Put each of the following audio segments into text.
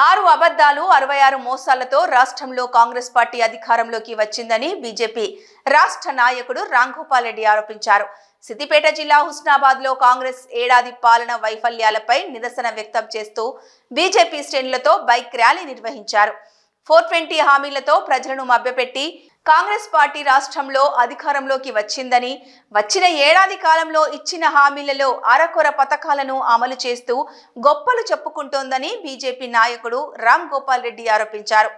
6 అబద్ధాలు 66 మోసాలతో రాష్ట్రంలో కాంగ్రెస్ పార్టీ అధికారంలోకి వచ్చిందని బీజేపీ రాష్ట్ర నాయకుడు రాంగోపాల్ రెడ్డి ఆరోపించారు. సిద్దిపేట జిల్లా హుస్నాబాద్లో కాంగ్రెస్ ఏడాది పాలన వైఫల్యాలపై నిరసన వ్యక్తం చేస్తూ బీజేపీ శ్రేణులతో బైక్ ర్యాలీ నిర్వహించారు. 420 హామీలతో ప్రజలను మభ్యపెట్టి కాంగ్రెస్ పార్టీ రాష్ట్రంలో అధికారంలోకి వచ్చిందని, వచ్చిన ఏడాది కాలంలో ఇచ్చిన హామీలలో అరకొర పథకాలను అమలు చేస్తూ గొప్పలు చెప్పుకుంటోందని బీజేపీ నాయకుడు రాంగోపాల్ రెడ్డి ఆరోపించారు.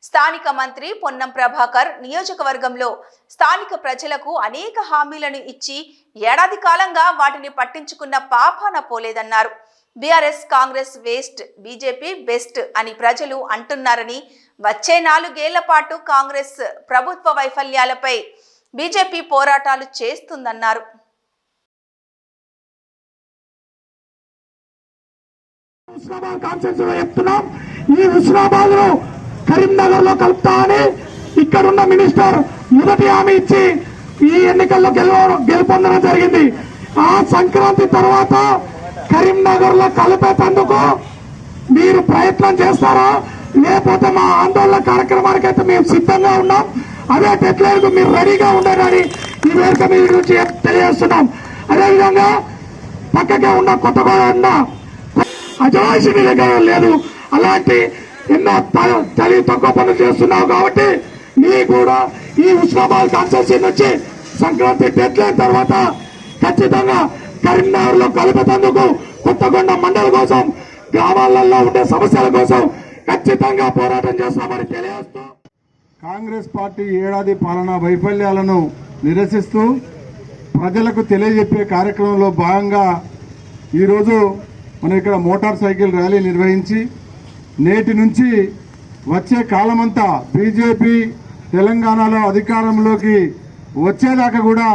స్థానిక మంత్రి పొన్నం ప్రభాకర్ నియోజకవర్గంలో స్థానిక ప్రజలకు అనేక హామీలను ఇచ్చి ఏడాది కాలంగా వాటిని పట్టించుకున్న పాపాన పోలేదన్నారు. BRS Congress waste, BJP best అని ప్రజలు అంటున్నారని, వచ్చే 4 ఏళ్ల పాటు కాంగ్రెస్ ప్రభుత్వ వైఫల్యాలపై బీజేపీ పోరాటాలు చేస్తుందన్నారు. ఈ హుస్నాబాద్ లో కరీంనగర్ లో కలుపుతామని ఇక్కడున్న మినిస్టర్ మొదటి హామీ ఇచ్చి ఈ ఎన్నికల్లో గెలుపొందడం జరిగింది. ఆ సంక్రాంతి తర్వాత కరీంనగర్ లో కలిపేందుకు మీరు ప్రయత్నం చేస్తారా, లేకపోతే మా ఆందోళన కార్యక్రమానికి అయితే మేము సిద్ధంగా ఉన్నాం. అదే డెడ్లైన్ మీరు రెడీగా ఉండాలని ఈ వేదిక మీ నుంచి తెలియజేస్తున్నాం. అదేవిధంగా పక్కగా ఉన్న కొత్తగూడ అజాయిషి లేదు, అలాంటి ఎన్నో తెలివి తక్కువ పనులు చేస్తున్నావు. కాబట్టి నీ కూడా ఈ హుస్నాబాద్ కాన్స్టిట్యూన్సీ నుంచి సంక్రాంతి డెడ్లైన్ తర్వాత ఖచ్చితంగా కరీంనగర్ లో కలిపేందుకు కొత్తగొండ మండలి కోసం, గ్రామాలలో ఉండే సమస్యల కోసం ఖచ్చితంగా పోరాటం చేస్తామని తెలియజేస్తూ కాంగ్రెస్ పార్టీ ఏడాది పాలనా వైఫల్యాలను నిరసిస్తూ ప్రజలకు తెలియజెప్పే కార్యక్రమంలో భాగంగా ఈరోజు మనం ఇక్కడ మోటార్ సైకిల్ ర్యాలీ నిర్వహించి నేటి నుంచి వచ్చే కాలమంతా బీజేపీ తెలంగాణలో అధికారంలోకి వచ్చేదాకా కూడా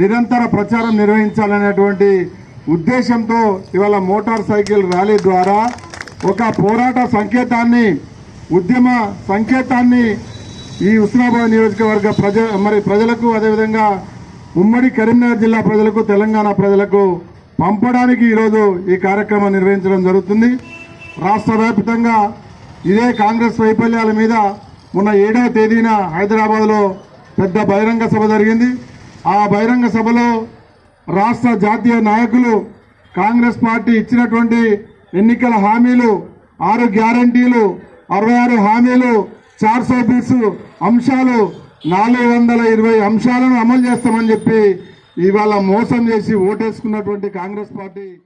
నిరంతర ప్రచారం నిర్వహించాలనేటువంటి ఉద్దేశంతో ఇవాళ మోటార్ సైకిల్ ర్యాలీ ద్వారా ఒక పోరాట సంకేతాన్ని, ఉద్యమ సంకేతాన్ని ఈ హుస్నాబాద్ నియోజకవర్గ ప్రజలకు, అదేవిధంగా ఉమ్మడి కరీంనగర్ జిల్లా ప్రజలకు, తెలంగాణ ప్రజలకు పంపడానికి ఈరోజు ఈ కార్యక్రమం నిర్వహించడం జరుగుతుంది. రాష్ట్ర వ్యాప్తంగా ఇదే కాంగ్రెస్ వైఫల్యాల మీద మొన్న 7వ తేదీన హైదరాబాద్లో పెద్ద బహిరంగ సభ జరిగింది. ఆ బహిరంగ సభలో రాష్ట్ర జాతీయ నాయకులు కాంగ్రెస్ పార్టీ ఇచ్చినటువంటి ఎన్నికల హామీలు, 6 గ్యారంటీలు, 66 హామీలు, 420 అంశాలు, 420 అంశాలను అమలు చేస్తామని చెప్పి ఇవాళ మోసం చేసి ఓటేసుకున్నటువంటి కాంగ్రెస్ పార్టీ